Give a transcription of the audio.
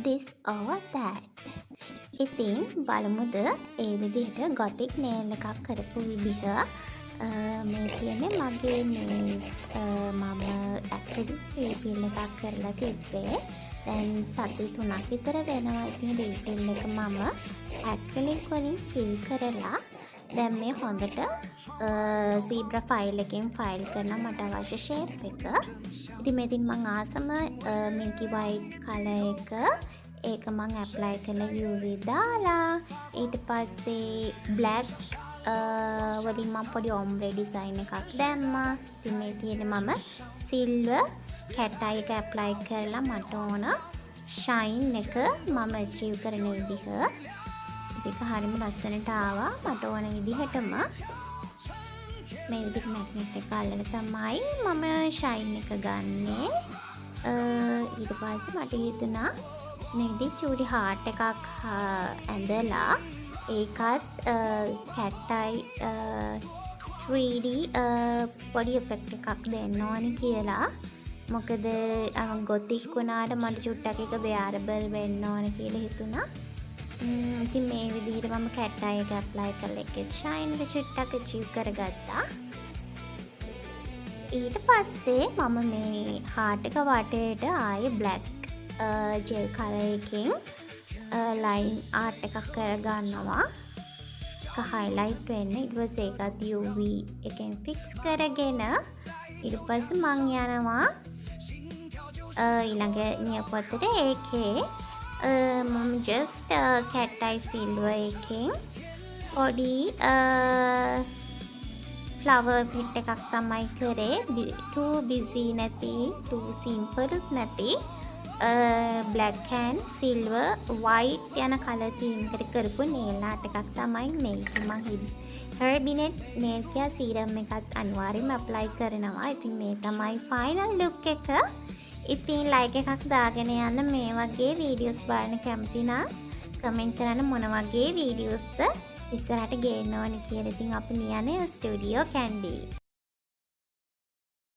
this or that. ඉතින් බලමුද ඒ විදිහට ගොතික් nail එකක් කරපු විදිහ. මේ කියන්නේ මගේ නේල්ස් මම ඇක්‍රිලික් රීෆිල් එකක් කරලා තිබ්බේ. දැන් සති 3ක් විතර වෙනවා. ඉතින් රීෆිල් එක මම ඇක්‍රිලික් වලින් ෆිල් කරලා දැන් මේ හොඳට සීබ්‍රා ෆයිල් එකෙන් ෆයිල් කරනවා මට අවශ්‍ය ෂේප් එක. ඉතින් මෙතින් මම ආසම මිල්කි වයිට් කලර් එක ඒක මම ඇප්ලයි කරලා UV දාලා ඊට පස්සේ බ්ලැක් වලින් මම පොඩි ඔම්බ්‍රේ ඩිසයින් එකක් දැම්මා. ඉතින් මේ තියෙන්නේ මම සිල්වර් කැට් අයි එක ඇප්ලයි කරලා මට ඕන ෂයින් එක මම අචීව් කරන විදිහ. ඒක හරියම ලස්සනට ආවා. මට ඕන විදිහටම මේ විදිහට මැග්නට් එක අල්ලලා තමයි මම ෂයින් එක ගන්නෙ. ඊට පස්සේ මට හිතුණා මේ විදිහට චූටි හાર્ට් එකක් ඇඳලා ඒකත් කැට් අයි 3D බොඩි ඉෆෙක්ට් එකක් දෙන්න ඕනි කියලා. මොකද ගොතික් වුණාට මට චුට්ටක් එක බෙයාරබල් වෙන්න ඕන කියලා හිතුණා. ඉතින් මේ විදිහට මම කැට් අයි එක ඇප්ලයි කරලා ඒකේ ෂයින් එක චුට්ටක් අචීව් කරගත්තා. ඊට පස්සේ මම මේ හાર્ට් එක වටේට ආයේ බ්ලැක් ජෙල් කලර් එකෙන් ලයින් ආර්ට් එකක් කරගන්නවා. ඒක හයිලයිට් වෙන්න. ඊට පස්සේ ඒකත් UV එකෙන් ෆික්ස් කරගෙන ඊට පස්සේ මං යනවා ඊළඟ නියපොත්තට. ඒකේ මම ජස්ට් කැට් අයි සිල්වර් එකෙන් පොඩි ෆ්ලවර් පිට් එකක් තමයි කරේ. too busy නැති, too simple නැති black and silver white යන කලර් තීම් එකට කරපු nail art එකක් තමයි මේක. මම Herbinet nail care serum එකත් අනිවාර්යයෙන්ම apply කරනවා. ඉතින් මේ තමයි final look එක. ඉතින් like එකක් දාගෙන යන්න. මේ වගේ videos බලන්න කැමති නම් comment කරන්න මොන වගේ videosද ඉස්සරහට ගේන්න ඕනේ කියලා. ඉතින් අපි නියන්නේ ස්ටුඩියෝ කැන්ඩි.